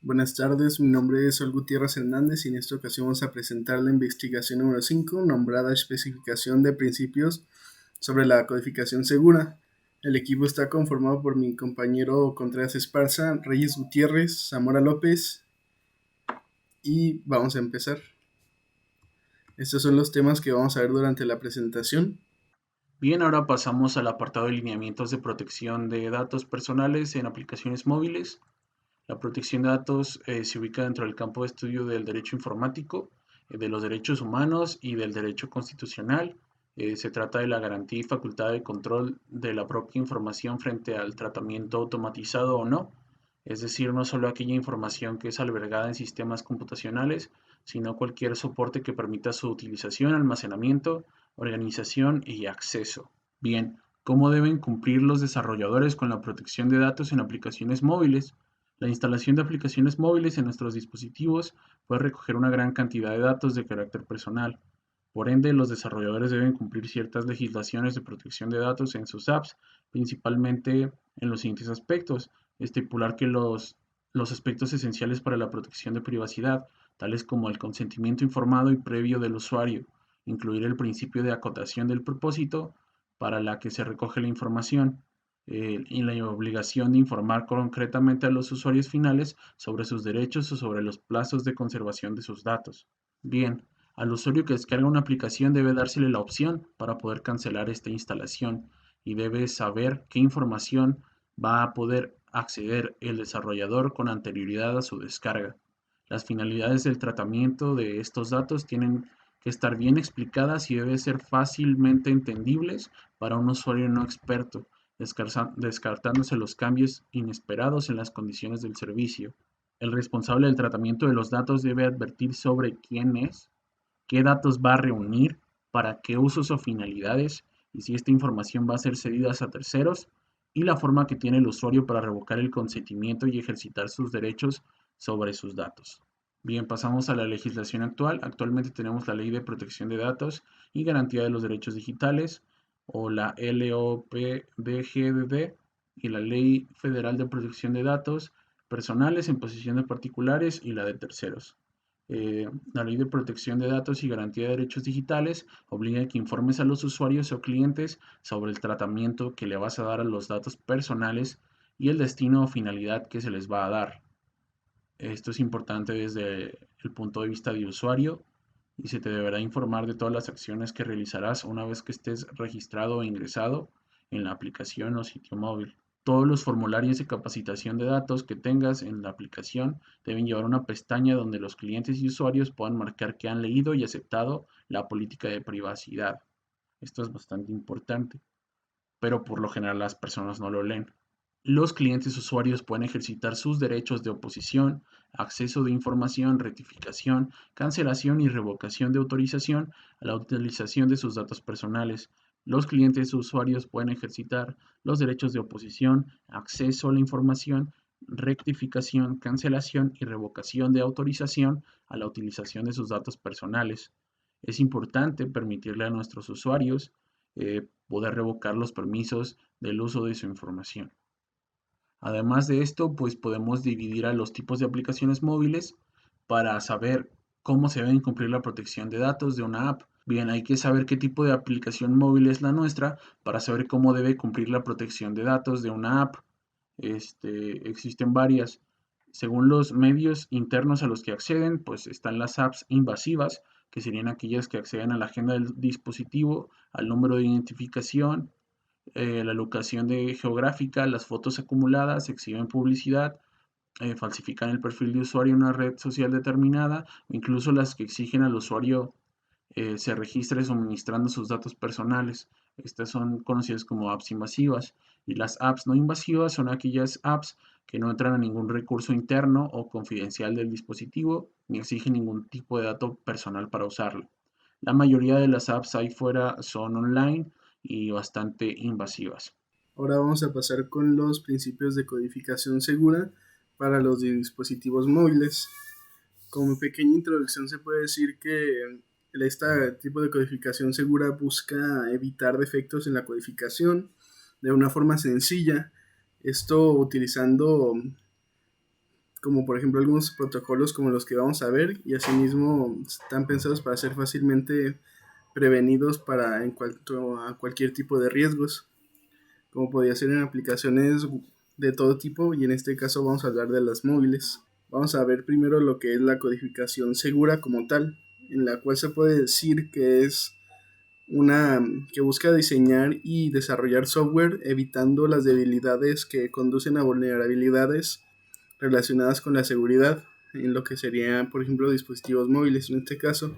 Buenas tardes, mi nombre es Sol Gutiérrez Hernández y en esta ocasión vamos a presentar la investigación número 5, nombrada Especificación de Principios sobre la Codificación Segura. El equipo está conformado por mi compañero Contreras Esparza, Reyes Gutiérrez, Zamora López y vamos a empezar. Estos son los temas que vamos a ver durante la presentación. Bien, ahora pasamos al apartado de lineamientos de protección de datos personales en aplicaciones móviles. La protección de datos se ubica dentro del campo de estudio del derecho informático, de los derechos humanos y del derecho constitucional. Se trata de la garantía y facultad de control de la propia información frente al tratamiento automatizado o no, es decir, no solo aquella información que es albergada en sistemas computacionales, sino cualquier soporte que permita su utilización, almacenamiento, organización y acceso. Bien, ¿cómo deben cumplir los desarrolladores con la protección de datos en aplicaciones móviles? La instalación de aplicaciones móviles en nuestros dispositivos puede recoger una gran cantidad de datos de carácter personal. Por ende, los desarrolladores deben cumplir ciertas legislaciones de protección de datos en sus apps, principalmente en los siguientes aspectos. Estipular que los aspectos esenciales para la protección de privacidad, tales como el consentimiento informado y previo del usuario, incluir el principio de acotación del propósito para la que se recoge la información, y la obligación de informar concretamente a los usuarios finales sobre sus derechos o sobre los plazos de conservación de sus datos. Bien, al usuario que descarga una aplicación debe dársele la opción para poder cancelar esta instalación y debe saber qué información va a poder acceder el desarrollador con anterioridad a su descarga. Las finalidades del tratamiento de estos datos tienen que estar bien explicadas y deben ser fácilmente entendibles para un usuario no experto, descartándose los cambios inesperados en las condiciones del servicio. El responsable del tratamiento de los datos debe advertir sobre quién es, qué datos va a reunir, para qué usos o finalidades y si esta información va a ser cedida a terceros, y la forma que tiene el usuario para revocar el consentimiento y ejercitar sus derechos sobre sus datos. Bien, pasamos a la legislación actual. Actualmente tenemos la Ley de Protección de Datos y Garantía de los Derechos Digitales, o la LOPDGDD, y la Ley Federal de Protección de Datos Personales en posesión de particulares y la de terceros. La Ley de Protección de Datos y Garantía de Derechos Digitales obliga a que informes a los usuarios o clientes sobre el tratamiento que le vas a dar a los datos personales y el destino o finalidad que se les va a dar. Esto es importante desde el punto de vista de usuario y se te deberá informar de todas las acciones que realizarás una vez que estés registrado o ingresado en la aplicación o sitio móvil. Todos los formularios de capacitación de datos que tengas en la aplicación deben llevar una pestaña donde los clientes y usuarios puedan marcar que han leído y aceptado la política de privacidad. Esto es bastante importante, pero por lo general las personas no lo leen. Los clientes usuarios pueden ejercitar sus derechos de oposición, acceso de información, rectificación, cancelación y revocación de autorización a la utilización de sus datos personales. Los clientes usuarios pueden ejercitar los derechos de oposición, acceso a la información, rectificación, cancelación y revocación de autorización a la utilización de sus datos personales. Es importante permitirle a nuestros usuarios poder revocar los permisos del uso de su información. Además de esto, pues podemos dividir a los tipos de aplicaciones móviles para saber cómo se deben cumplir la protección de datos de una app. Bien, hay que saber qué tipo de aplicación móvil es la nuestra para saber cómo debe cumplir la protección de datos de una app. Existen varias. Según los medios internos a los que acceden, pues están las apps invasivas, que serían aquellas que acceden a la agenda del dispositivo, al número de identificación, la locación geográfica, las fotos acumuladas, exhiben publicidad, falsifican el perfil de usuario en una red social determinada, o incluso las que exigen al usuario se registre suministrando sus datos personales. Estas son conocidas como apps invasivas. Y las apps no invasivas son aquellas apps que no entran a ningún recurso interno o confidencial del dispositivo, ni exigen ningún tipo de dato personal para usarlo. La mayoría de las apps ahí fuera son online y bastante invasivas. Ahora vamos a pasar con los principios de codificación segura para los dispositivos móviles. Como pequeña introducción se puede decir que este tipo de codificación segura busca evitar defectos en la codificación de una forma sencilla, esto utilizando como por ejemplo algunos protocolos como los que vamos a ver, y asimismo están pensados para ser fácilmente prevenidos para en cuanto a cualquier tipo de riesgos, como podría ser en aplicaciones de todo tipo, y en este caso vamos a hablar de las móviles. Vamos a ver primero lo que es la codificación segura como tal, en la cual se puede decir que es una que busca diseñar y desarrollar software evitando las debilidades que conducen a vulnerabilidades relacionadas con la seguridad, en lo que serían, por ejemplo, dispositivos móviles en este caso.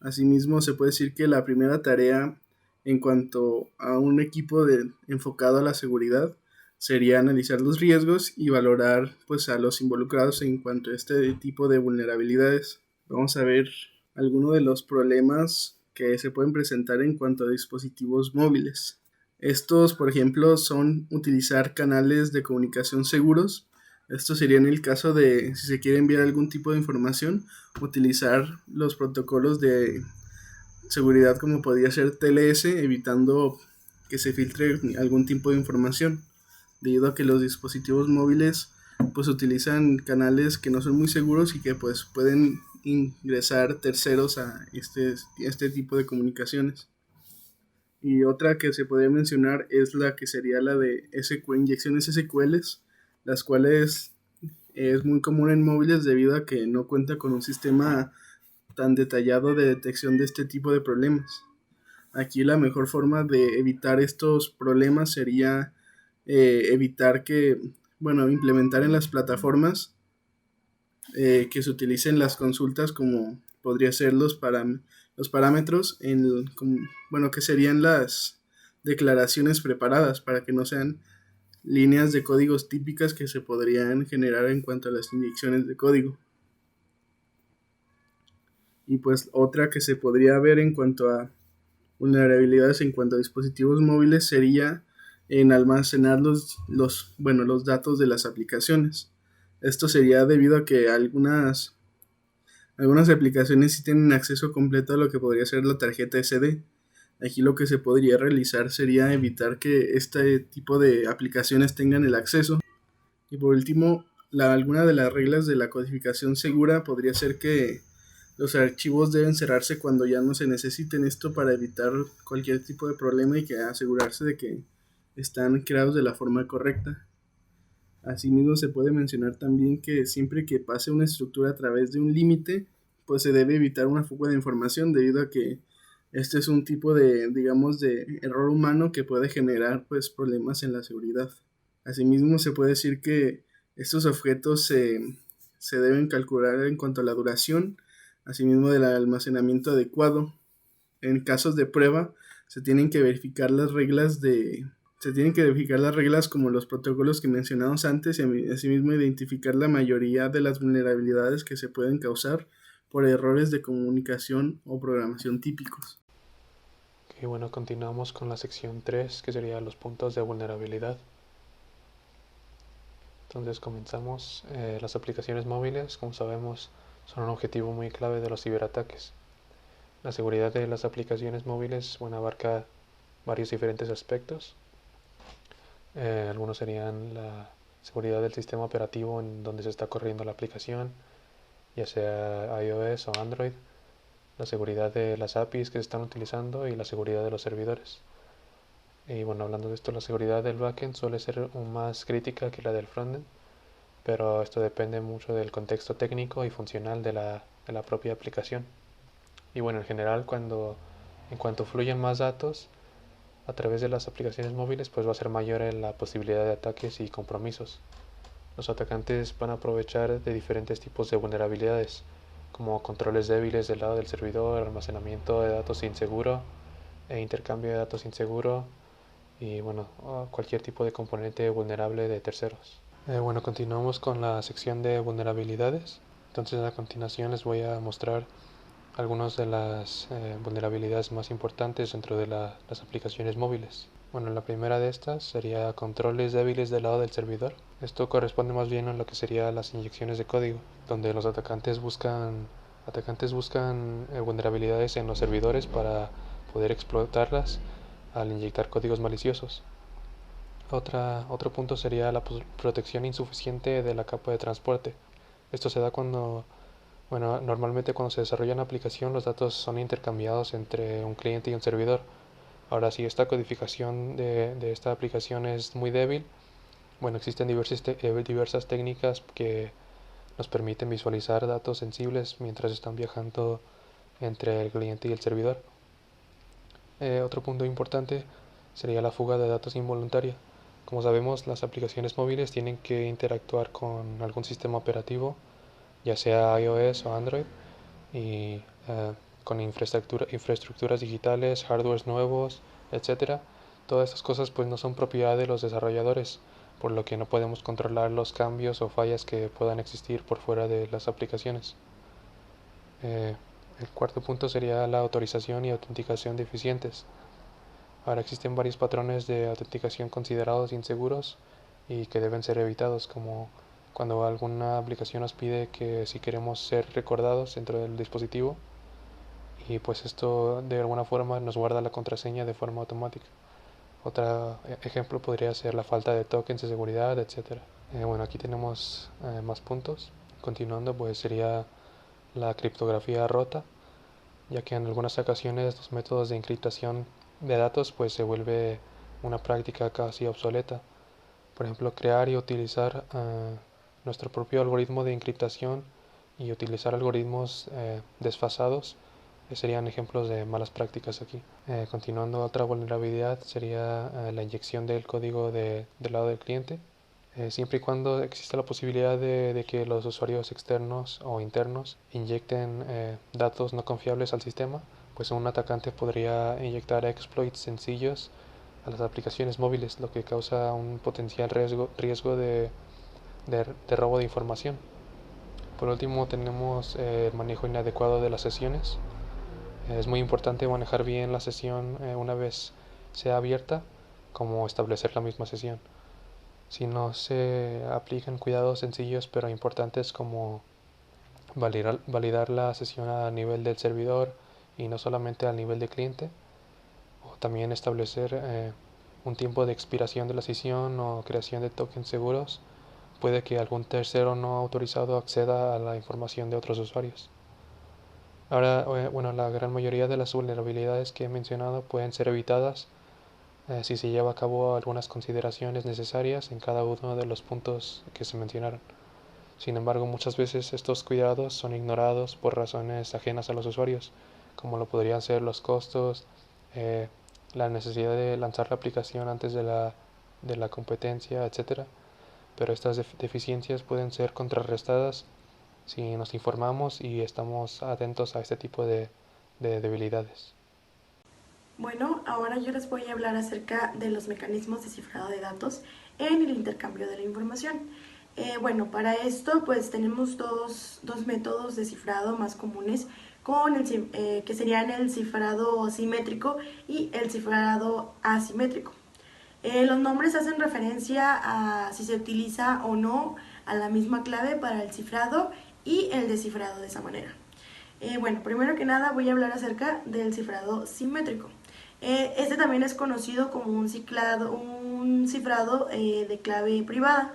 Asimismo, se puede decir que la primera tarea en cuanto a un equipo enfocado a la seguridad sería analizar los riesgos y valorar pues a los involucrados en cuanto a este tipo de vulnerabilidades. Vamos a ver algunos de los problemas que se pueden presentar en cuanto a dispositivos móviles. Estos, por ejemplo, son utilizar canales de comunicación seguros. Esto sería en el caso de si se quiere enviar algún tipo de información, utilizar los protocolos de seguridad como podría ser TLS, evitando que se filtre algún tipo de información, debido a que los dispositivos móviles pues utilizan canales que no son muy seguros y que pues pueden ingresar terceros a este tipo de comunicaciones. Y otra que se podría mencionar es la que sería la de inyecciones SQLs, las cuales es muy común en móviles debido a que no cuenta con un sistema tan detallado de detección de este tipo de problemas. Aquí la mejor forma de evitar estos problemas sería evitar implementar en las plataformas que se utilicen las consultas como podría ser los parámetros, que serían las declaraciones preparadas para que no sean líneas de códigos típicas que se podrían generar en cuanto a las inyecciones de código. Y pues otra que se podría ver en cuanto a vulnerabilidades en cuanto a dispositivos móviles sería en almacenar los datos de las aplicaciones. Esto sería debido a que algunas aplicaciones sí tienen acceso completo a lo que podría ser la tarjeta SD. Aquí lo que se podría realizar sería evitar que este tipo de aplicaciones tengan el acceso. Y por último, alguna de las reglas de la codificación segura podría ser que los archivos deben cerrarse cuando ya no se necesiten, esto para evitar cualquier tipo de problema y que asegurarse de que están creados de la forma correcta. Asimismo, se puede mencionar también que siempre que pase una estructura a través de un límite, pues se debe evitar una fuga de información debido a que este es un tipo de error humano que puede generar pues problemas en la seguridad. Asimismo, se puede decir que estos objetos se deben calcular en cuanto a la duración, asimismo del almacenamiento adecuado. En casos de prueba, se tienen que verificar las reglas como los protocolos que mencionamos antes y asimismo identificar la mayoría de las vulnerabilidades que se pueden causar por errores de comunicación o programación típicos. Y bueno, continuamos con la sección 3, que sería los puntos de vulnerabilidad. Entonces comenzamos. Las aplicaciones móviles, como sabemos, son un objetivo muy clave de los ciberataques. La seguridad de las aplicaciones móviles abarca varios diferentes aspectos. Algunos serían la seguridad del sistema operativo en donde se está corriendo la aplicación, ya sea iOS o Android, la seguridad de las APIs que se están utilizando y la seguridad de los servidores. Y bueno, hablando de esto, la seguridad del backend suele ser más crítica que la del frontend, pero esto depende mucho del contexto técnico y funcional de la propia aplicación. Y bueno, en general, en cuanto fluyen más datos a través de las aplicaciones móviles, pues va a ser mayor la posibilidad de ataques y compromisos. Los atacantes van a aprovechar de diferentes tipos de vulnerabilidades, como controles débiles del lado del servidor, almacenamiento de datos inseguro e intercambio de datos inseguro, y bueno, cualquier tipo de componente vulnerable de terceros. Continuamos con la sección de vulnerabilidades. Entonces a continuación les voy a mostrar algunas de las vulnerabilidades más importantes dentro de las aplicaciones móviles. Bueno, la primera de estas sería controles débiles del lado del servidor. Esto corresponde más bien a lo que serían las inyecciones de código, donde los atacantes buscan vulnerabilidades en los servidores para poder explotarlas al inyectar códigos maliciosos. Otro punto sería la protección insuficiente de la capa de transporte. Esto se da cuando, bueno, normalmente cuando se desarrolla una aplicación los datos son intercambiados entre un cliente y un servidor. Ahora, si esta codificación de esta aplicación es muy débil, bueno, existen diversas técnicas que nos permiten visualizar datos sensibles mientras están viajando entre el cliente y el servidor. Otro punto importante sería la fuga de datos involuntaria. Como sabemos, las aplicaciones móviles tienen que interactuar con algún sistema operativo, ya sea iOS o Android, y con infraestructuras digitales, hardwares nuevos, etcétera. Todas estas cosas pues no son propiedad de los desarrolladores, por lo que no podemos controlar los cambios o fallas que puedan existir por fuera de las aplicaciones. Eh, el cuarto punto sería la autorización y autenticación deficientes. Ahora existen varios patrones de autenticación considerados inseguros y que deben ser evitados, como cuando alguna aplicación nos pide que si queremos ser recordados dentro del dispositivo, y pues esto de alguna forma nos guarda la contraseña de forma automática. Otro ejemplo podría ser la falta de tokens de seguridad, etcétera. Bueno, aquí tenemos más puntos. Continuando, pues sería la criptografía rota, ya que en algunas ocasiones los métodos de encriptación de datos pues se vuelve una práctica casi obsoleta. Por ejemplo, crear y utilizar nuestro propio algoritmo de encriptación y utilizar algoritmos desfasados serían ejemplos de malas prácticas aquí. Continuando, otra vulnerabilidad sería la inyección del código del lado del cliente. Siempre y cuando exista la posibilidad de que los usuarios externos o internos inyecten datos no confiables al sistema, pues un atacante podría inyectar exploits sencillos a las aplicaciones móviles, lo que causa un potencial riesgo de robo de información. Por último, tenemos el manejo inadecuado de las sesiones. Es muy importante manejar bien la sesión una vez sea abierta, como establecer la misma sesión. Si no se aplican cuidados sencillos pero importantes como validar la sesión a nivel del servidor y no solamente al nivel de cliente, o también establecer un tiempo de expiración de la sesión o creación de tokens seguros, puede que algún tercero no autorizado acceda a la información de otros usuarios. Ahora, bueno, la gran mayoría de las vulnerabilidades que he mencionado pueden ser evitadas si se lleva a cabo algunas consideraciones necesarias en cada uno de los puntos que se mencionaron. Sin embargo, muchas veces estos cuidados son ignorados por razones ajenas a los usuarios, como lo podrían ser los costos, eh, la necesidad de lanzar la aplicación antes de la competencia, etcétera. Pero estas deficiencias pueden ser contrarrestadas si nos informamos y estamos atentos a este tipo de debilidades. Bueno, ahora yo les voy a hablar acerca de los mecanismos de cifrado de datos en el intercambio de la información. Bueno, para esto pues tenemos dos métodos de cifrado más comunes que serían el cifrado simétrico y el cifrado asimétrico. Los nombres hacen referencia a si se utiliza o no a la misma clave para el cifrado y el descifrado de esa manera. Bueno, primero que nada voy a hablar acerca del cifrado simétrico. Este también es conocido como un cifrado de clave privada.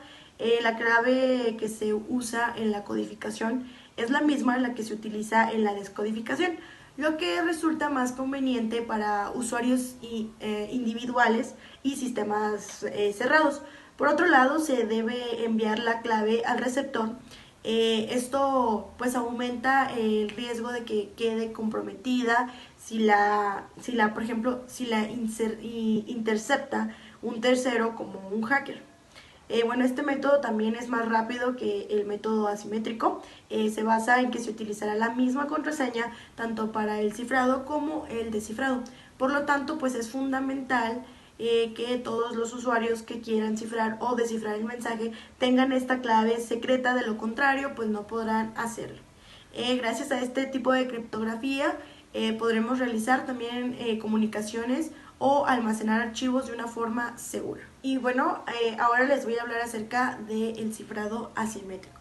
La clave que se usa en la codificación es la misma en la que se utiliza en la descodificación, lo que resulta más conveniente para usuarios individuales y sistemas cerrados. Por otro lado, se debe enviar la clave al receptor. Esto pues aumenta el riesgo de que quede comprometida por ejemplo, si la intercepta un tercero como un hacker. Bueno, este método también es más rápido que el método asimétrico. Se basa en que se utilizará la misma contraseña tanto para el cifrado como el descifrado. Por lo tanto, pues es fundamental que todos los usuarios que quieran cifrar o descifrar el mensaje tengan esta clave secreta, de lo contrario, pues no podrán hacerlo. Gracias a este tipo de criptografía podremos realizar también comunicaciones o almacenar archivos de una forma segura. Y bueno, ahora les voy a hablar acerca del cifrado asimétrico.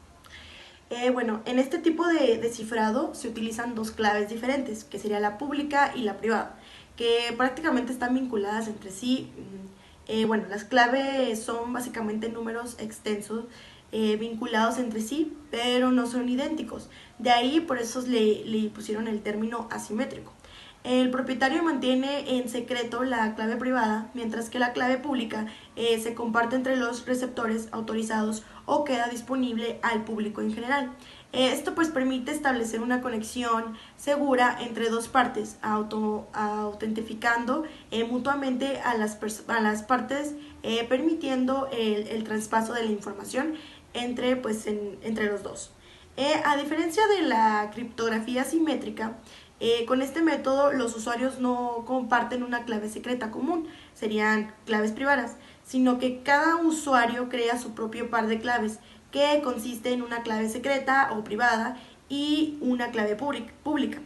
Bueno, en este tipo de cifrado se utilizan dos claves diferentes, que sería la pública y la privada, que prácticamente están vinculadas entre sí. Bueno, las claves son básicamente números extensos vinculados entre sí, pero no son idénticos. De ahí por eso le pusieron el término asimétrico. El propietario mantiene en secreto la clave privada, mientras que la clave pública se comparte entre los receptores autorizados o queda disponible al público en general. Esto pues permite establecer una conexión segura entre dos partes, autentificando mutuamente a las partes, permitiendo el traspaso de la información entre los dos. A diferencia de la criptografía simétrica, con este método los usuarios no comparten una clave secreta común, serían claves privadas, sino que cada usuario crea su propio par de claves, que consiste en una clave secreta o privada y una clave pública.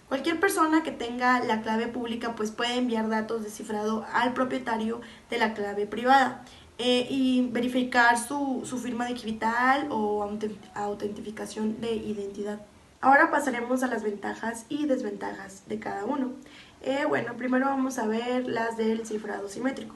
Cualquier persona que tenga la clave pública pues puede enviar datos de cifrado al propietario de la clave privada y verificar su firma digital o autentificación de identidad. Ahora pasaremos a las ventajas y desventajas de cada uno. Bueno, primero vamos a ver las del cifrado simétrico.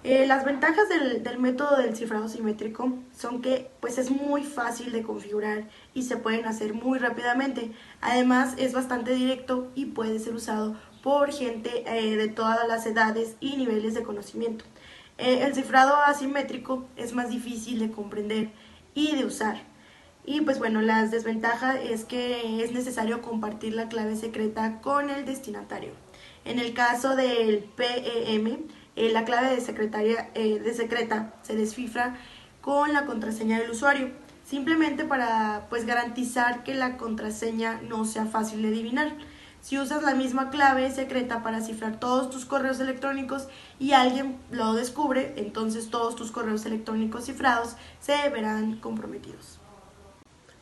Las ventajas del método del cifrado simétrico son que pues es muy fácil de configurar y se pueden hacer muy rápidamente. Además es bastante directo y puede ser usado por gente de todas las edades y niveles de conocimiento. El cifrado asimétrico es más difícil de comprender y de usar. Y pues bueno, las desventajas es que es necesario compartir la clave secreta con el destinatario. En el caso del PEM, la clave de secreta se descifra con la contraseña del usuario, simplemente para pues garantizar que la contraseña no sea fácil de adivinar. Si usas la misma clave secreta para cifrar todos tus correos electrónicos y alguien lo descubre, entonces todos tus correos electrónicos cifrados se verán comprometidos.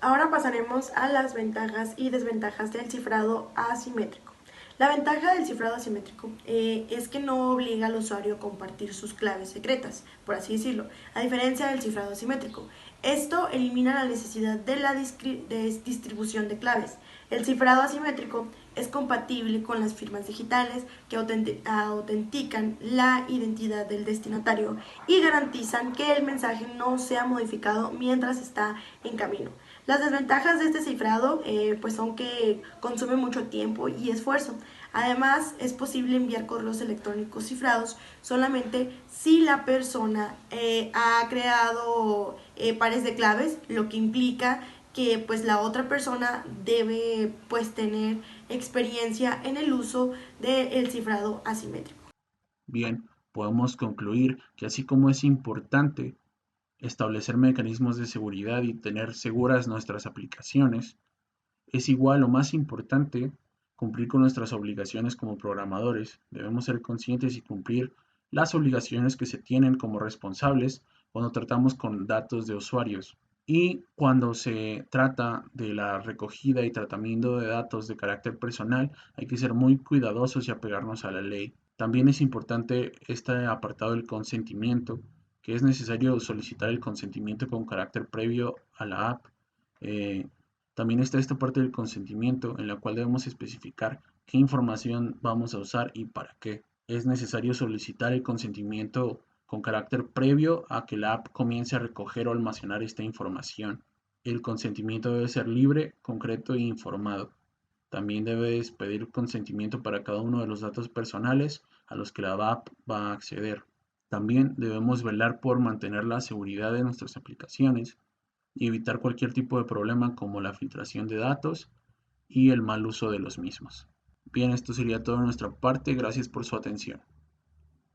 Ahora pasaremos a las ventajas y desventajas del cifrado asimétrico. La ventaja del cifrado asimétrico es que no obliga al usuario a compartir sus claves secretas, por así decirlo, a diferencia del cifrado asimétrico. Esto elimina la necesidad de la distribución de claves. El cifrado asimétrico es compatible con las firmas digitales que autentican la identidad del destinatario y garantizan que el mensaje no sea modificado mientras está en camino. Las desventajas de este cifrado pues son que consume mucho tiempo y esfuerzo. Además, es posible enviar correos electrónicos cifrados solamente si la persona ha creado pares de claves, lo que implica que pues la otra persona debe pues tener experiencia en el uso del cifrado asimétrico. Bien, podemos concluir que así como es importante establecer mecanismos de seguridad y tener seguras nuestras aplicaciones, es igual o más importante cumplir con nuestras obligaciones como programadores. Debemos ser conscientes y cumplir las obligaciones que se tienen como responsables cuando tratamos con datos de usuarios. Y cuando se trata de la recogida y tratamiento de datos de carácter personal, hay que ser muy cuidadosos y apegarnos a la ley. También es importante este apartado del consentimiento, que es necesario solicitar el consentimiento con carácter previo a la app. Eh, También está esta parte del consentimiento en la cual debemos especificar qué información vamos a usar y para qué. Es necesario solicitar el consentimiento con carácter previo a que la app comience a recoger o almacenar esta información. El consentimiento debe ser libre, concreto e informado. También debes pedir consentimiento para cada uno de los datos personales a los que la app va a acceder. También debemos velar por mantener la seguridad de nuestras aplicaciones y evitar cualquier tipo de problema como la filtración de datos y el mal uso de los mismos. Bien, esto sería todo de nuestra parte. Gracias por su atención.